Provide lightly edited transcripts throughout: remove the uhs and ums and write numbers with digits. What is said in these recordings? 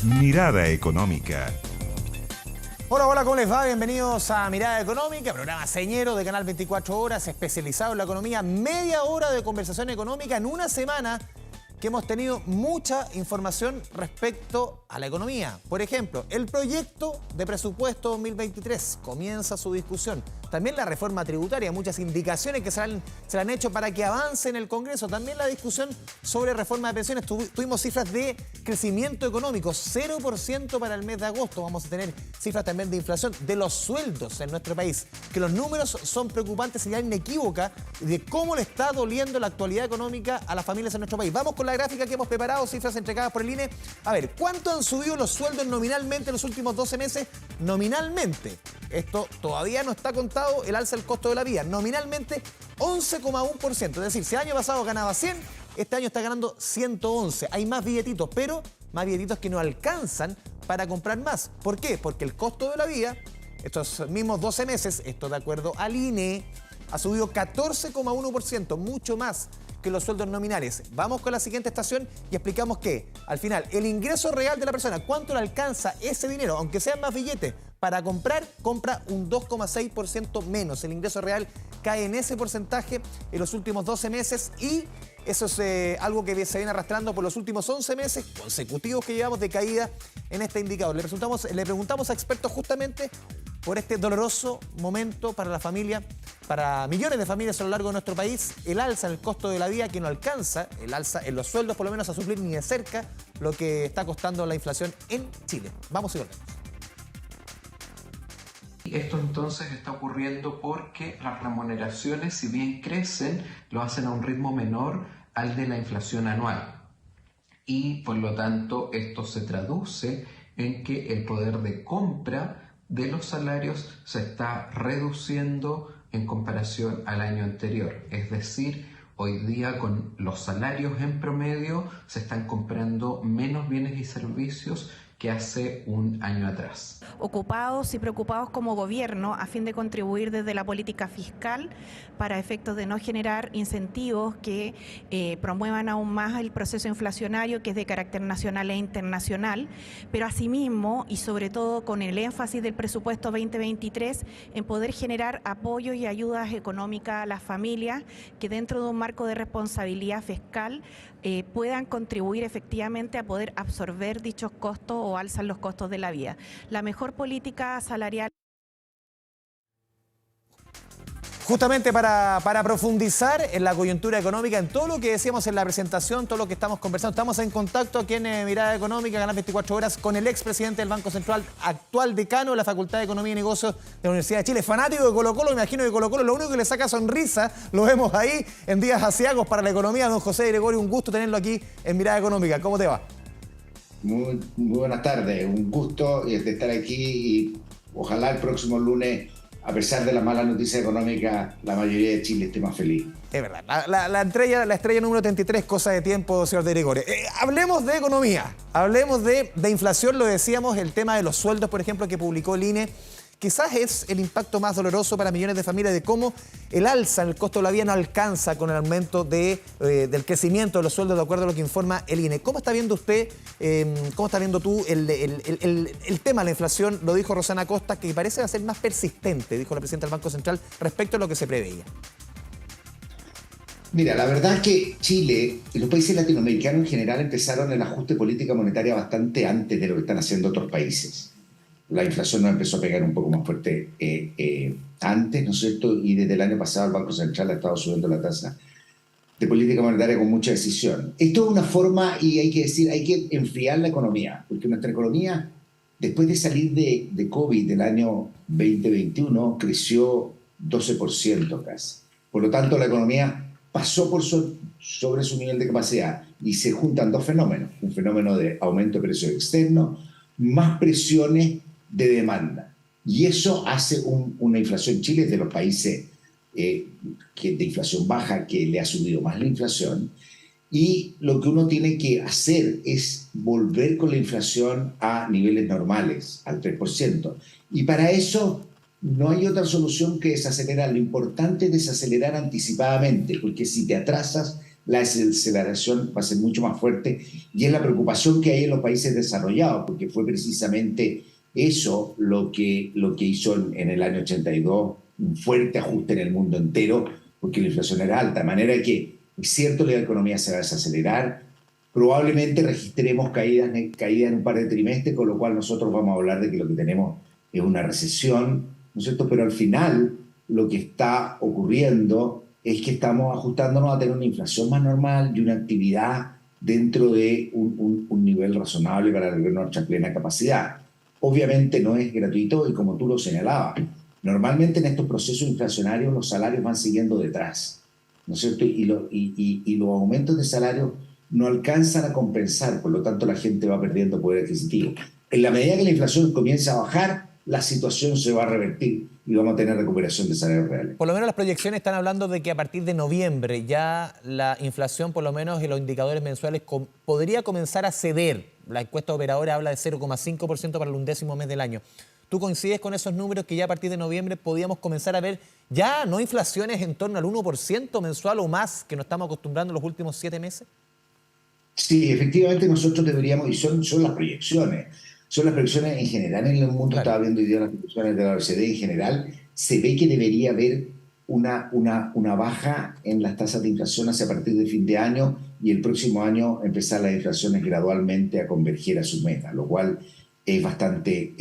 Mirada Económica. Hola, hola, ¿cómo les va? Bienvenidos a Mirada Económica, programa señero de Canal 24 Horas, especializado en la economía. Media hora de conversación económica en una semana que hemos tenido mucha información respecto a la economía. Por ejemplo, el proyecto de presupuesto 2023 comienza su discusión. También la reforma tributaria, muchas indicaciones que se le han hecho para que avance en el Congreso. También la discusión sobre reforma de pensiones. Tuvimos cifras de crecimiento económico, 0% para el mes de agosto. Vamos a tener cifras también de inflación, de los sueldos en nuestro país. Que los números son preocupantes, señal inequívoca de cómo le está doliendo la actualidad económica a las familias en nuestro país. Vamos con la gráfica que hemos preparado, cifras entregadas por el INE. A ver, ¿cuánto han subido los sueldos nominalmente en los últimos 12 meses? Nominalmente. Esto todavía no está contado el alza del costo de la vida. Nominalmente 11,1%. Es decir, si el año pasado ganaba 100, este año está ganando 111. Hay más billetitos, pero más billetitos que no alcanzan para comprar más. ¿Por qué? Porque el costo de la vida, estos mismos 12 meses, esto de acuerdo al INE, ha subido 14,1%, mucho más que los sueldos nominales. Vamos con la siguiente estación y explicamos que, al final, el ingreso real de la persona, ¿cuánto le alcanza ese dinero? Aunque sean más billetes, para comprar, compra un 2,6% menos. El ingreso real cae en ese porcentaje en los últimos 12 meses y eso es algo que se viene arrastrando por los últimos 11 meses consecutivos que llevamos de caída en este indicador. Le preguntamos a expertos justamente por este doloroso momento para la familia, para millones de familias a lo largo de nuestro país, el alza en el costo de la vida que no alcanza, el alza en los sueldos por lo menos a suplir ni de cerca lo que está costando la inflación en Chile. Vamos y volvemos. Esto entonces está ocurriendo porque las remuneraciones, si bien crecen, lo hacen a un ritmo menor al de la inflación anual. Y por lo tanto esto se traduce en que el poder de compra de los salarios se está reduciendo en comparación al año anterior. Es decir, hoy día con los salarios en promedio se están comprando menos bienes y servicios que hace un año atrás. Ocupados y preocupados como gobierno a fin de contribuir desde la política fiscal para efectos de no generar incentivos que promuevan aún más el proceso inflacionario que es de carácter nacional e internacional, pero asimismo y sobre todo con el énfasis del presupuesto 2023 en poder generar apoyo y ayudas económicas a las familias que dentro de un marco de responsabilidad fiscal puedan contribuir efectivamente a poder absorber dichos costos o alzar los costos de la vida. La mejor política salarial. Justamente para profundizar en la coyuntura económica, en todo lo que decíamos en la presentación, todo lo que estamos conversando, estamos en contacto aquí en Mirada Económica, Canal 24 Horas, con el expresidente del Banco Central, actual decano de la Facultad de Economía y Negocios de la Universidad de Chile, fanático de Colo-Colo. Me imagino que Colo-Colo lo único que le saca sonrisa, lo vemos ahí en días aciagos para la economía. Don José Gregorio, un gusto tenerlo aquí en Mirada Económica. ¿Cómo te va? Muy buenas tardes, un gusto de estar aquí y ojalá el próximo lunes, a pesar de la mala noticia económica, la mayoría de Chile esté más feliz. Es verdad, la estrella número 33, cosa de tiempo, señor de Gregorio. Hablemos de economía, hablemos de inflación, lo decíamos, el tema de los sueldos, por ejemplo, que publicó el INE. Quizás es el impacto más doloroso para millones de familias de cómo el alza en el costo de la vida no alcanza con el aumento del crecimiento de los sueldos, de acuerdo a lo que informa el INE. ¿Cómo está viendo usted, cómo está viendo tú el tema de la inflación? Lo dijo Rosana Costa, que parece ser más persistente, dijo la presidenta del Banco Central, respecto a lo que se preveía. Mira, la verdad es que Chile y los países latinoamericanos en general empezaron el ajuste de política monetaria bastante antes de lo que están haciendo otros países. La inflación nos empezó a pegar un poco más fuerte antes, ¿no es cierto? Y desde el año pasado el Banco Central ha estado subiendo la tasa de política monetaria con mucha decisión. Esto es una forma, y hay que decir, hay que enfriar la economía, porque nuestra economía, después de salir de COVID del año 2021, creció 12% casi. Por lo tanto, la economía pasó sobre su nivel de capacidad y se juntan dos fenómenos. Un fenómeno de aumento de precios externos, más presiones de demanda. Y eso hace una inflación. Chile es de los países de inflación baja que le ha subido más la inflación. Y lo que uno tiene que hacer es volver con la inflación a niveles normales, al 3%. Y para eso no hay otra solución que desacelerar. Lo importante es desacelerar anticipadamente, porque si te atrasas, la desaceleración va a ser mucho más fuerte y es la preocupación que hay en los países desarrollados, porque fue precisamente eso lo que hizo en el año 82 un fuerte ajuste en el mundo entero, porque la inflación era alta, de manera que es cierto que la economía se va a desacelerar, probablemente registremos caídas en un par de trimestres, con lo cual nosotros vamos a hablar de que lo que tenemos es una recesión, ¿no es cierto? Pero al final lo que está ocurriendo es que estamos ajustándonos a tener una inflación más normal y una actividad dentro de un nivel razonable para nuestra plena capacidad. Obviamente no es gratuito y como tú lo señalabas, normalmente en estos procesos inflacionarios los salarios van siguiendo detrás, ¿no es cierto? Y los aumentos de salarios no alcanzan a compensar, por lo tanto la gente va perdiendo poder adquisitivo. En la medida que la inflación comienza a bajar, la situación se va a revertir y vamos a tener recuperación de salarios reales. Por lo menos las proyecciones están hablando de que a partir de noviembre ya la inflación, por lo menos en los indicadores mensuales, podría comenzar a ceder. La encuesta operadora habla de 0,5% para el 11º mes del año. ¿Tú coincides con esos números que ya a partir de noviembre podíamos comenzar a ver ya no inflaciones en torno al 1% mensual o más que nos estamos acostumbrando en los últimos 7 meses? Sí, efectivamente nosotros deberíamos, y son las proyecciones en general en el mundo, claro. Estaba viendo hoy día las proyecciones de la OECD en general, se ve que debería haber una baja en las tasas de inflación hacia partir de fin de año y el próximo año empezar las inflaciones gradualmente a converger a su meta, lo cual es bastante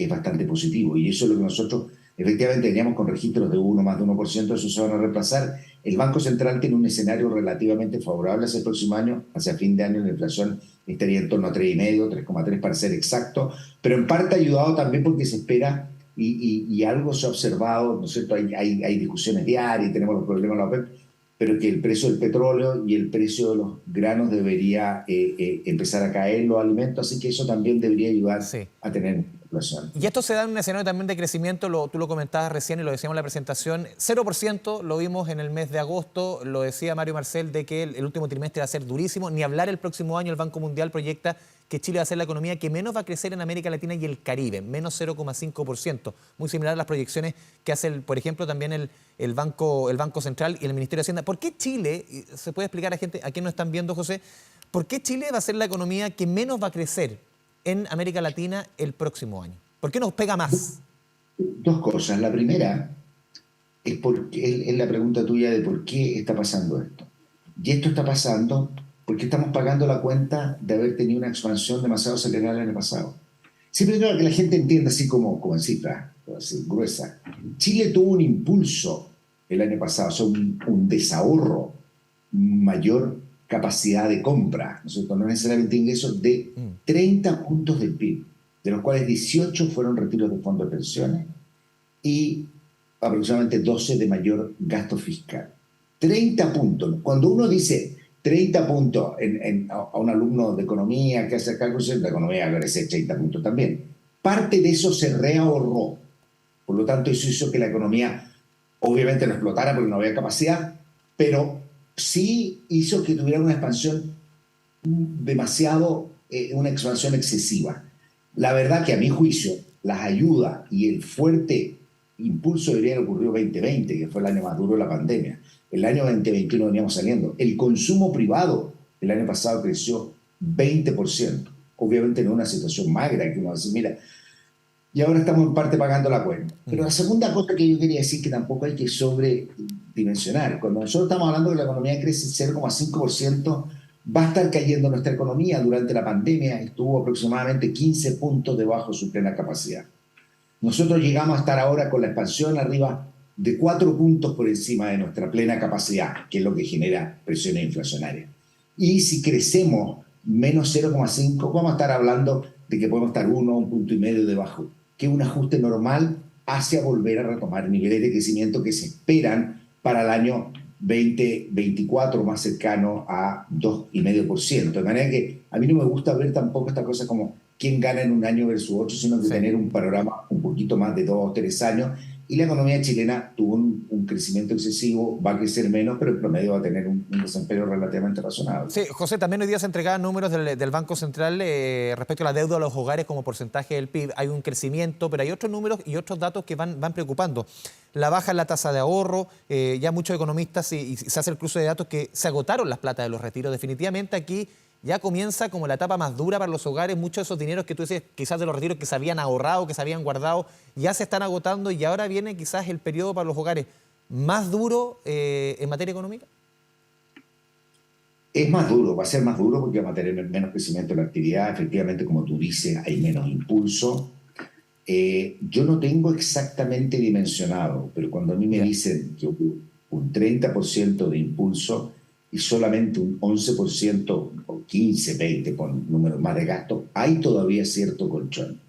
positivo. Y eso es lo que nosotros efectivamente teníamos con registros de más de 1%, eso se van a reemplazar. El Banco Central tiene un escenario relativamente favorable hacia el próximo año, hacia fin de año la inflación estaría en torno a 3,5, 3,3 para ser exacto, pero en parte ayudado también porque se espera y algo se ha observado, ¿no es cierto? Hay discusiones diarias, tenemos los problemas de la OPEP, pero que el precio del petróleo y el precio de los granos debería empezar a caer, los alimentos, así que eso también debería ayudar a tener inflación. Y esto se da en un escenario también de crecimiento, tú lo comentabas recién y lo decíamos en la presentación, 0% lo vimos en el mes de agosto, lo decía Mario Marcel, de que el último trimestre va a ser durísimo, ni hablar el próximo año, el Banco Mundial proyecta que Chile va a ser la economía que menos va a crecer en América Latina y el Caribe, menos 0,5%, muy similar a las proyecciones que hace, por ejemplo, también el Banco Central y el Ministerio de Hacienda. ¿Por qué Chile, se puede explicar a quien nos están viendo, José, por qué Chile va a ser la economía que menos va a crecer en América Latina el próximo año? ¿Por qué nos pega más? Dos cosas. La primera es la pregunta tuya de por qué está pasando esto. Y esto está pasando porque estamos pagando la cuenta de haber tenido una expansión demasiado acelerada el año pasado. Siempre quiero que la gente entienda así como en cifra, así gruesa. Chile tuvo un impulso el año pasado, o sea, un desahorro, mayor capacidad de compra, no necesariamente ingresos, de 30 puntos del PIB, de los cuales 18 fueron retiros de fondos de pensiones y aproximadamente 12 de mayor gasto fiscal. 30 puntos. Cuando uno dice 30 puntos a un alumno de economía que hace cálculos, la economía va a crecer 30 puntos también. Parte de eso se reahorró. Por lo tanto, eso hizo que la economía obviamente no explotara porque no había capacidad, pero sí hizo que tuviera una expansión una expansión excesiva. La verdad que a mi juicio, las ayudas y el fuerte impulso debería haber ocurrido en 2020, que fue el año más duro de la pandemia. El año 2021 veníamos saliendo. El consumo privado el año pasado creció 20%. Obviamente no es una situación magra que uno va a decir, mira, y ahora estamos en parte pagando la cuenta. Pero la segunda cosa que yo quería decir que tampoco hay que sobredimensionar. Cuando nosotros estamos hablando de que la economía crece 0,5%, va a estar cayendo nuestra economía. Durante la pandemia estuvo aproximadamente 15 puntos debajo de su plena capacidad. Nosotros llegamos a estar ahora con la expansión arriba de 4 puntos por encima de nuestra plena capacidad, que es lo que genera presiones inflacionarias. Y si crecemos menos 0,5, vamos a estar hablando de que podemos estar 1,5 puntos debajo, que es un ajuste normal hacia volver a retomar niveles de crecimiento que se esperan para el año 2024, más cercano a 2,5%. De manera que a mí no me gusta ver tampoco esta cosa como quién gana en un año versus otro, sino que tener un panorama un poquito más de 2 o 3 años y la economía chilena tuvo un crecimiento excesivo, va a crecer menos, pero el promedio va a tener un desempeño relativamente razonable. Sí, José, también hoy día se entregaban números del Banco Central respecto a la deuda de los hogares como porcentaje del PIB. Hay un crecimiento, pero hay otros números y otros datos que van preocupando. La baja en la tasa de ahorro, ya muchos economistas, y se hace el cruce de datos, que se agotaron las plata de los retiros. Definitivamente aquí ya comienza como la etapa más dura para los hogares. Muchos de esos dineros que tú dices, quizás de los retiros que se habían ahorrado, que se habían guardado, ya se están agotando y ahora viene quizás el periodo para los hogares más duro en materia económica. Es más duro, va a ser más duro porque va a tener menos crecimiento en la actividad. Efectivamente, como tú dices, hay menos impulso. Yo no tengo exactamente dimensionado, pero cuando a mí me dicen que hubo un 30% de impulso y solamente un 11% o 15, 20 con números más de gasto, hay todavía cierto colchón.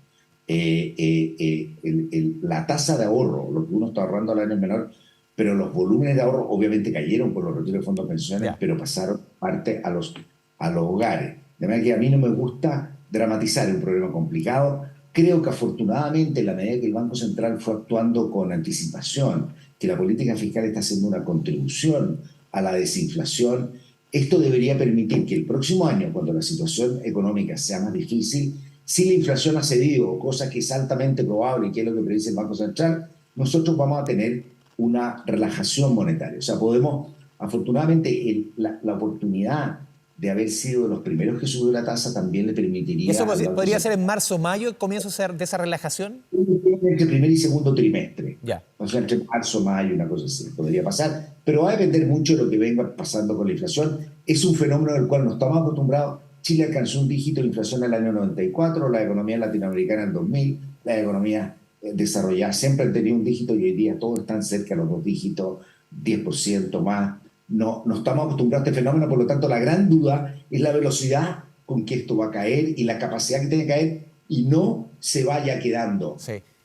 La tasa de ahorro, lo que uno está ahorrando al año es menor, pero los volúmenes de ahorro obviamente cayeron por los retiros de fondos de pensiones, pero pasaron parte a los hogares. De manera que a mí no me gusta dramatizar un problema complicado. Creo que afortunadamente, en la medida que el Banco Central fue actuando con anticipación, que la política fiscal está haciendo una contribución a la desinflación, esto debería permitir que el próximo año, cuando la situación económica sea más difícil, si la inflación ha cedido, cosa que es altamente probable y que es lo que predice el Banco Central, nosotros vamos a tener una relajación monetaria. O sea, podemos, afortunadamente, la oportunidad de haber sido de los primeros que subió la tasa también le permitiría... ¿Y eso podría ser en marzo o mayo el comienzo de esa relajación? Entre primer y segundo trimestre. Ya. O sea, entre marzo, mayo, una cosa así, podría pasar. Pero va a depender mucho de lo que venga pasando con la inflación. Es un fenómeno del cual no estamos acostumbrados. Chile alcanzó un dígito de inflación en el año 94, la economía latinoamericana en 2000, la economía desarrollada siempre han tenido un dígito y hoy día todos están cerca de los 2 dígitos, 10% más. No estamos acostumbrados a este fenómeno, por lo tanto la gran duda es la velocidad con que esto va a caer y la capacidad que tiene que caer y no se vaya quedando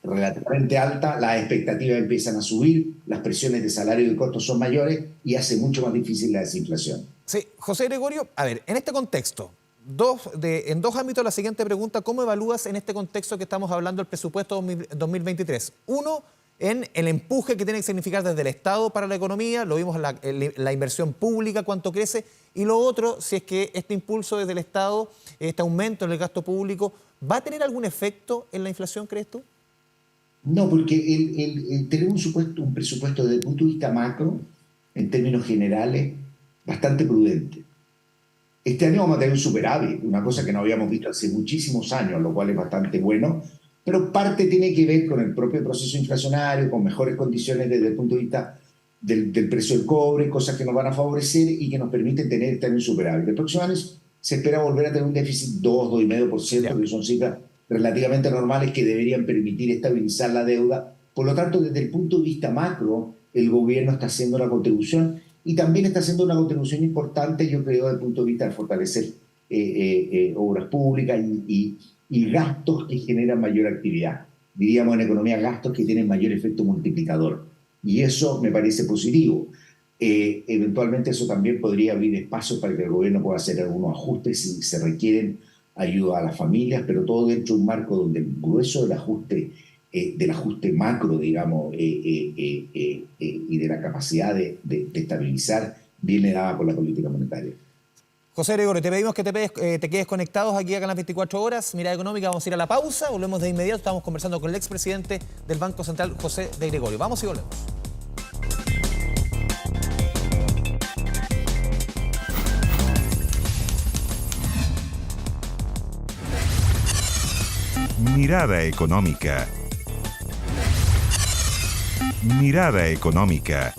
relativamente alta, las expectativas empiezan a subir, las presiones de salario y de costos son mayores y hace mucho más difícil la desinflación. Sí, José Gregorio, a ver, en este contexto, en dos ámbitos la siguiente pregunta: ¿cómo evalúas en este contexto que estamos hablando el presupuesto 2023? Uno, en el empuje que tiene que significar desde el Estado para la economía, lo vimos en la inversión pública, cuánto crece, y lo otro, si es que este impulso desde el Estado, este aumento en el gasto público, ¿va a tener algún efecto en la inflación, crees tú? No, porque tenemos un presupuesto desde el punto de vista macro, en términos generales, bastante prudente. Este año vamos a tener un superávit, una cosa que no habíamos visto hace muchísimos años, lo cual es bastante bueno, pero parte tiene que ver con el propio proceso inflacionario, con mejores condiciones desde el punto de vista del precio del cobre, cosas que nos van a favorecer y que nos permiten tener este año un superávit. El próximo año se espera volver a tener un déficit 2,5%, que son cifras relativamente normales que deberían permitir estabilizar la deuda. Por lo tanto, desde el punto de vista macro, el gobierno está haciendo una contribución y también está haciendo una contribución importante, yo creo, desde el punto de vista de fortalecer obras públicas y gastos que generan mayor actividad. Diríamos en economía, gastos que tienen mayor efecto multiplicador. Y eso me parece positivo. Eventualmente eso también podría abrir espacios para que el gobierno pueda hacer algunos ajustes si se requieren ayuda a las familias, pero todo dentro de un marco donde el grueso del ajuste macro, digamos, y de la capacidad de estabilizar viene dada por la política monetaria. José Gregorio, te pedimos que te quedes conectados aquí a Canal 24 Horas. Mirada Económica, vamos a ir a la pausa, volvemos de inmediato. Estamos conversando con el expresidente del Banco Central, José de Gregorio. Vamos y volvemos. Mirada Económica. Mirada Económica.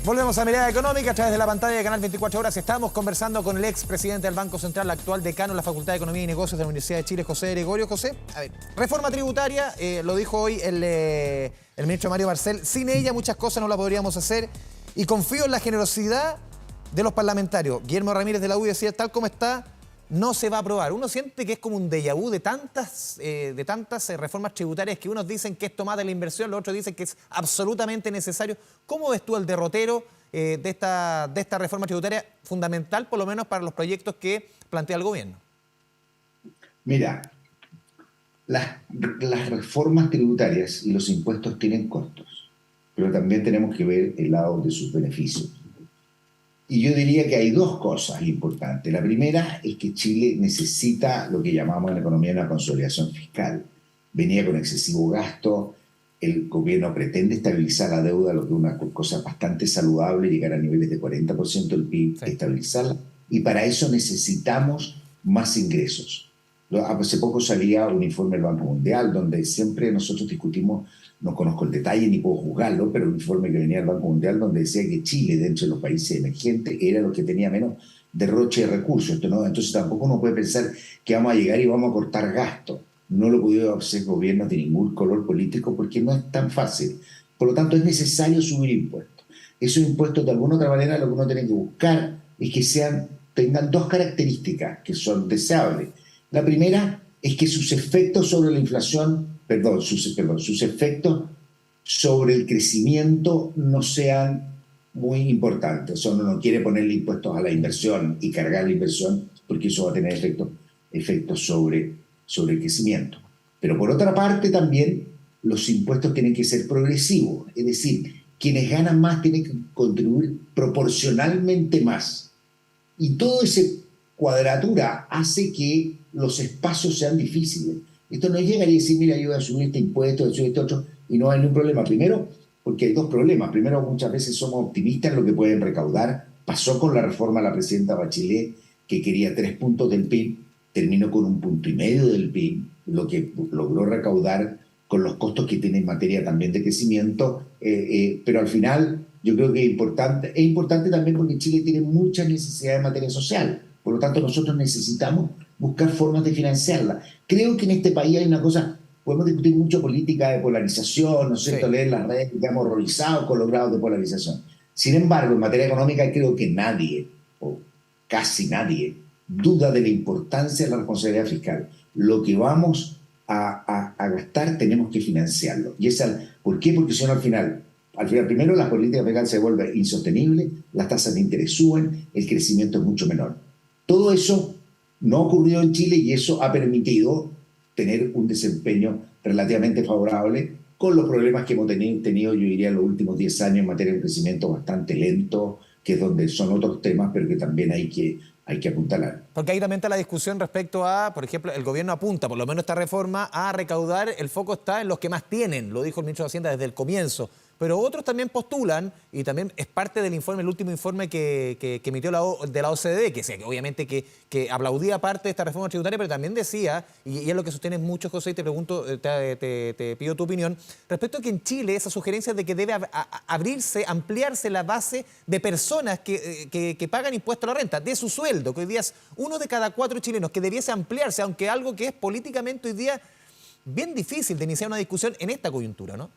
Volvemos a Mirada Económica a través de la pantalla de Canal 24 Horas. Estamos conversando con el expresidente del Banco Central, actual decano de la Facultad de Economía y Negocios de la Universidad de Chile, José Gregorio. José, a ver, reforma tributaria, lo dijo hoy el ministro Mario Marcel, sin ella muchas cosas no las podríamos hacer y confío en la generosidad de los parlamentarios. Guillermo Ramírez de la U decía, tal como está, no se va a aprobar. Uno siente que es como un déjà vu de tantas reformas tributarias que unos dicen que es tomar de la inversión, los otros dicen que es absolutamente necesario. ¿Cómo ves tú el derrotero de esta reforma tributaria fundamental, por lo menos para los proyectos que plantea el gobierno? Mira, las reformas tributarias y los impuestos tienen costos, pero también tenemos que ver el lado de sus beneficios. Y yo diría que hay dos cosas importantes. La primera es que Chile necesita lo que llamamos en economía una consolidación fiscal. Venía con excesivo gasto, el gobierno pretende estabilizar la deuda, lo que es una cosa bastante saludable, llegar a niveles de 40% del PIB, sí, estabilizarla, y para eso necesitamos más ingresos. Hace poco salía un informe del Banco Mundial, donde siempre nosotros discutimos, no conozco el detalle ni puedo juzgarlo, pero un informe que venía del Banco Mundial donde decía que Chile, dentro de los países emergentes, era los que tenía menos derroche de recursos. Entonces tampoco uno puede pensar que vamos a llegar y vamos a cortar gastos. No lo pudieron hacer gobiernos de ningún color político porque no es tan fácil. Por lo tanto, es necesario subir impuestos. Esos impuestos, de alguna otra manera, lo que uno tiene que buscar es que tengan dos características que son deseables. La primera es que sus efectos sobre la inflación, sus efectos sobre el crecimiento no sean muy importantes. O sea, uno no quiere ponerle impuestos a la inversión y cargar la inversión porque eso va a tener efectos sobre el crecimiento. Pero por otra parte también los impuestos tienen que ser progresivos, es decir, quienes ganan más tienen que contribuir proporcionalmente más. Y toda esa cuadratura hace que los espacios sean difíciles. Esto no llega y decir, mira, yo voy a subir este impuesto, voy a subir este otro, y no hay ningún problema. Primero, porque hay dos problemas. Primero, muchas veces somos optimistas en lo que pueden recaudar. Pasó con la reforma de la presidenta Bachelet, que quería 3 puntos del PIB, terminó con 1,5 puntos del PIB, lo que logró recaudar con los costos que tiene en materia también de crecimiento, pero al final yo creo que es importante también porque Chile tiene muchas necesidades en materia social, por lo tanto nosotros necesitamos buscar formas de financiarla. Creo que en este país hay una cosa, podemos discutir mucho política de polarización, ¿no es cierto?, sí, leer las redes, digamos, horrorizados con los grados de polarización. Sin embargo, en materia económica creo que nadie, o casi nadie, duda de la importancia de la responsabilidad fiscal. Lo que vamos a gastar tenemos que financiarlo. ¿Por qué? Porque si no, al final, primero, la política fiscal se vuelve insostenible, las tasas de interés suben, el crecimiento es mucho menor. Todo eso no ha ocurrido en Chile y eso ha permitido tener un desempeño relativamente favorable con los problemas que hemos tenido, yo diría, en los últimos 10 años en materia de crecimiento bastante lento, que es donde son otros temas, pero que también hay que apuntalar. Porque ahí también está la discusión respecto a, por ejemplo, el gobierno apunta, por lo menos esta reforma, a recaudar, el foco está en los que más tienen, lo dijo el ministro de Hacienda desde el comienzo. Pero otros también postulan, y también es parte del informe, el último informe que emitió de la OCDE, que obviamente que aplaudía parte de esta reforma tributaria, pero también decía, y es lo que sostienen muchos, José, y te pregunto, te pido tu opinión, respecto a que en Chile esa sugerencia de que debe ampliarse la base de personas que pagan impuesto a la renta, de su sueldo, que hoy día es 1 de cada 4 chilenos, que debiese ampliarse, aunque algo que es políticamente hoy día bien difícil de iniciar una discusión en esta coyuntura, ¿no?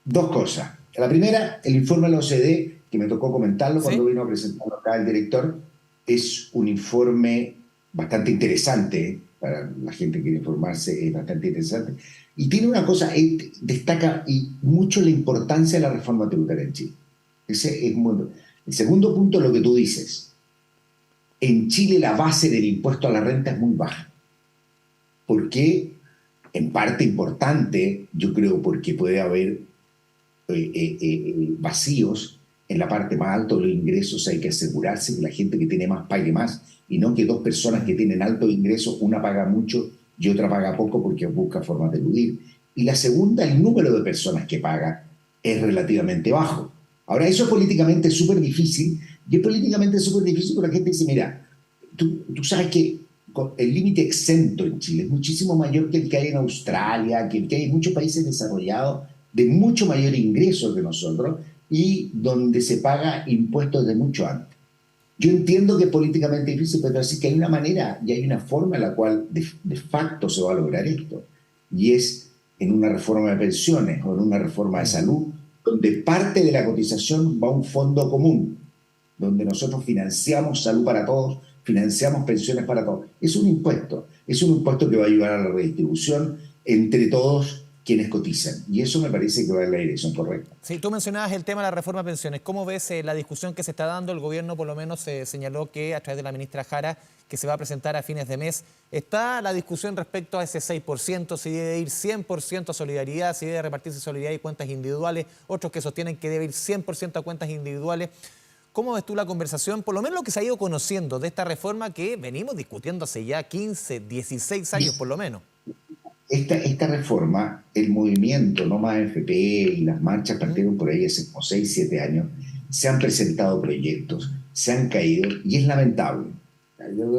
Dos cosas. La primera, el informe de la OCDE, que me tocó comentarlo cuando ¿Sí? vino a presentarlo acá el director, es un informe bastante interesante, para la gente que quiere informarse, es bastante interesante. Y tiene una cosa, destaca mucho la importancia de la reforma tributaria en Chile. Ese es el segundo punto, lo que tú dices. En Chile la base del impuesto a la renta es muy baja. ¿Por qué? En parte importante, yo creo, porque puede haber vacíos en la parte más alta de los ingresos. Hay que asegurarse que la gente que tiene más pague más y no que dos personas que tienen altos ingresos, una paga mucho y otra paga poco porque busca formas de eludir. Y la segunda, el número de personas que paga es relativamente bajo. Ahora, eso políticamente es súper difícil, y es políticamente súper difícil porque la gente dice, mira, tú sabes que el límite exento en Chile es muchísimo mayor que el que hay en Australia, que el que hay en muchos países desarrollados de mucho mayor ingreso que nosotros y donde se paga impuestos de mucho antes. Yo entiendo que es políticamente difícil, pero así que hay una manera y hay una forma en la cual de facto se va a lograr esto, y es en una reforma de pensiones o en una reforma de salud, donde parte de la cotización va a un fondo común, donde nosotros financiamos salud para todos, financiamos pensiones para todos. Es un impuesto que va a ayudar a la redistribución entre todos, quienes cotizan. Y eso me parece que va en la dirección correcta. Sí, tú mencionabas el tema de la reforma de pensiones. ¿Cómo ves la discusión que se está dando? El gobierno por lo menos señaló que a través de la ministra Jara, que se va a presentar a fines de mes, está la discusión respecto a ese 6%, si debe ir 100% a solidaridad, si debe repartirse solidaridad y cuentas individuales, otros que sostienen que debe ir 100% a cuentas individuales. ¿Cómo ves tú la conversación, por lo menos lo que se ha ido conociendo de esta reforma que venimos discutiendo hace ya 15, 16 años por lo menos? Esta reforma, el movimiento No Más AFP y las marchas partieron por ahí hace como 6, 7 años, se han presentado proyectos, se han caído y es lamentable.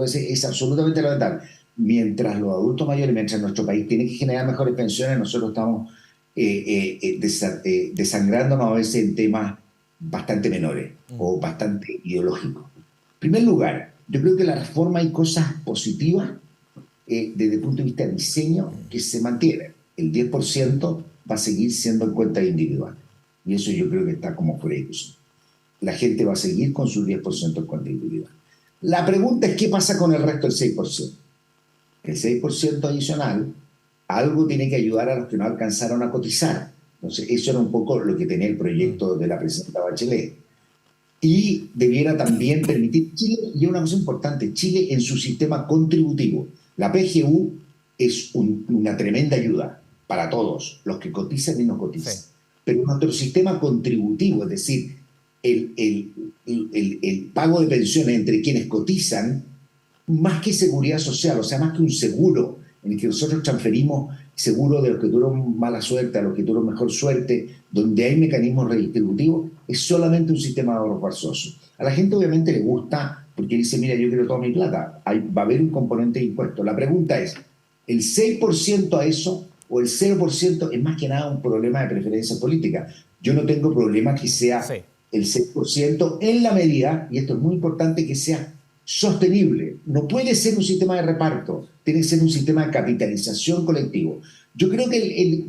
Es absolutamente lamentable. Mientras los adultos mayores, mientras nuestro país tiene que generar mejores pensiones, nosotros estamos desangrándonos a veces en temas bastante menores o bastante ideológicos. En primer lugar, yo creo que la reforma hay cosas positivas desde el punto de vista del diseño que se mantiene. El 10% va a seguir siendo en cuenta individual. Y eso yo creo que está como fuera de discusión. La gente va a seguir con su 10% en cuenta individual. La pregunta es qué pasa con el resto del 6%. El 6% adicional, algo tiene que ayudar a los que no alcanzaron a cotizar. Entonces, eso era un poco lo que tenía el proyecto de la presidenta Bachelet. Y debiera también permitir Chile, y una cosa importante, Chile en su sistema contributivo. La PGU es una tremenda ayuda para todos, los que cotizan y no cotizan. Sí. Pero nuestro sistema contributivo, es decir, el pago de pensiones entre quienes cotizan, más que seguridad social, o sea, más que un seguro en el que nosotros transferimos seguro de los que tuvieron mala suerte a los que tuvieron mejor suerte, donde hay mecanismos redistributivos, es solamente un sistema de ahorro forzoso. A la gente obviamente le gusta porque dice, mira, yo quiero toda mi plata, va a haber un componente de impuesto. La pregunta es, ¿el 6% a eso o el 0% es más que nada un problema de preferencia política? Yo no tengo problema que sea el 6% en la medida, y esto es muy importante, que sea sostenible. No puede ser un sistema de reparto, tiene que ser un sistema de capitalización colectivo. Yo creo que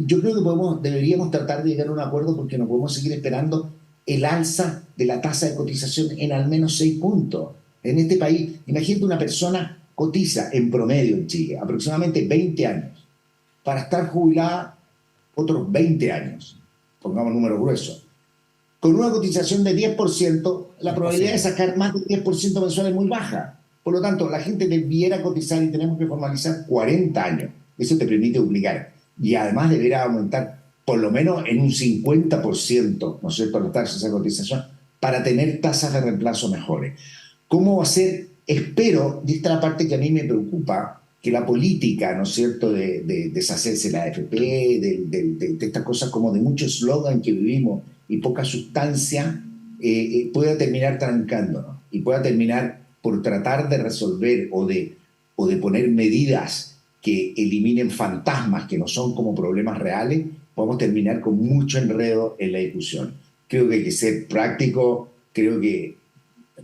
deberíamos tratar de llegar a un acuerdo porque no podemos seguir esperando el alza de la tasa de cotización en al menos 6 puntos. En este país, imagínate una persona cotiza en promedio en Chile aproximadamente 20 años para estar jubilada otros 20 años, pongamos número grueso. Con una cotización de 10%, la probabilidad de sacar más del 10% mensual es muy baja. Por lo tanto, la gente debiera cotizar y tenemos que formalizar 40 años. Eso te permite obligar. Y además deberá aumentar por lo menos en un 50%, ¿no es cierto?, la tasa de cotización para tener tasas de reemplazo mejores. ¿Cómo va a ser? Espero, y esta es la parte que a mí me preocupa, que la política, ¿no es cierto?, de deshacerse de la AFP, de estas cosas como de mucho eslogan que vivimos y poca sustancia, pueda terminar trancándonos y pueda terminar por tratar de resolver o de poner medidas que eliminen fantasmas que no son como problemas reales, podemos terminar con mucho enredo en la discusión. Creo que hay que ser práctico, creo que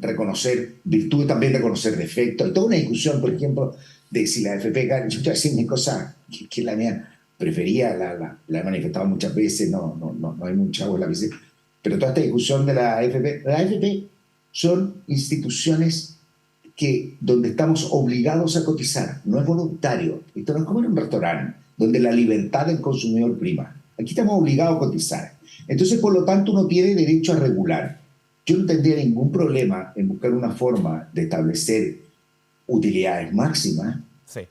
reconocer virtudes, también reconocer defectos. Hay toda una discusión, por ejemplo, de si la AFP, yo estoy haciendo mi cosa que es la mía preferida, la he manifestado muchas veces, no hay mucha agua en la piscina, pero toda esta discusión de la AFP son instituciones donde estamos obligados a cotizar, no es voluntario. Esto no es como en un restaurante, donde la libertad del consumidor prima. Aquí estamos obligados a cotizar. Entonces, por lo tanto, uno tiene derecho a regular. Yo no tendría ningún problema en buscar una forma de establecer utilidades máximas. Sí.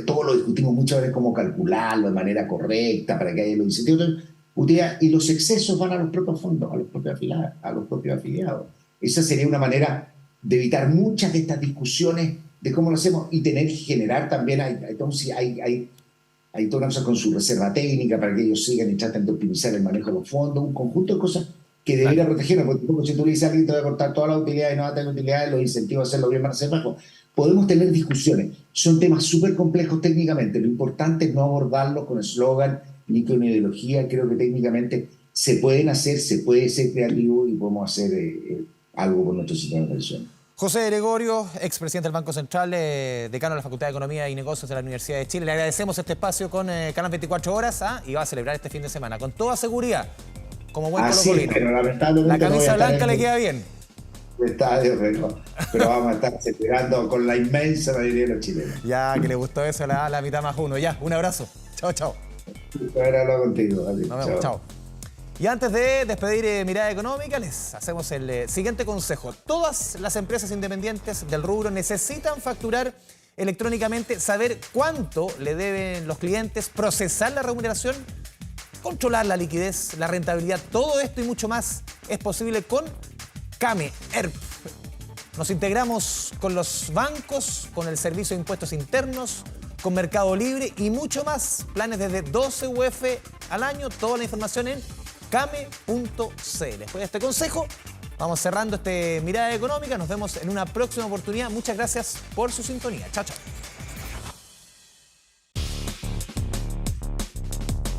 Todo lo discutimos muchas veces, cómo calcularlo de manera correcta para que haya los incentivos. Y los excesos van a los propios fondos, a los propios afiliados. Esa sería una manera de evitar muchas de estas discusiones de cómo lo hacemos y tener que generar también, hay toda una cosa con su reserva técnica para que ellos sigan y traten de optimizar el manejo de los fondos, un conjunto de cosas que debería protegernos, porque si tú le dices a alguien te va a cortar toda la utilidad y no va a tener utilidades, los incentivos a hacerlo bien van a ser bajos. Podemos tener discusiones, son temas súper complejos técnicamente, lo importante es no abordarlos con eslogan ni con ideología. Creo que técnicamente se pueden hacer, se puede ser creativo y podemos hacer algo con nuestro sistema de pensiones. José Gregorio, expresidente del Banco Central, decano de la Facultad de Economía y Negocios de la Universidad de Chile. Le agradecemos este espacio con Canal 24 Horas y va a celebrar este fin de semana con toda seguridad, como buen colocolino. Pero lamentablemente la camisa blanca le queda bien. Estadio, pero vamos a estar celebrando con la inmensa mayoría de los chilenos. Ya, que le gustó eso, la mitad más uno. Ya, un abrazo. Chao, chao. Haber hablado contigo. Vale, Nos vemos, chao. Y antes de despedir Mirada Económica, les hacemos el siguiente consejo. Todas las empresas independientes del rubro necesitan facturar electrónicamente, saber cuánto le deben los clientes, procesar la remuneración, controlar la liquidez, la rentabilidad. Todo esto y mucho más es posible con Kame ERP. Nos integramos con los bancos, con el Servicio de Impuestos Internos, con Mercado Libre y mucho más. Planes desde 12 UF al año. Toda la información en kame.cl. Después de este consejo, vamos cerrando Mirada Económica. Nos vemos en una próxima oportunidad. Muchas gracias por su sintonía. Chao, chao.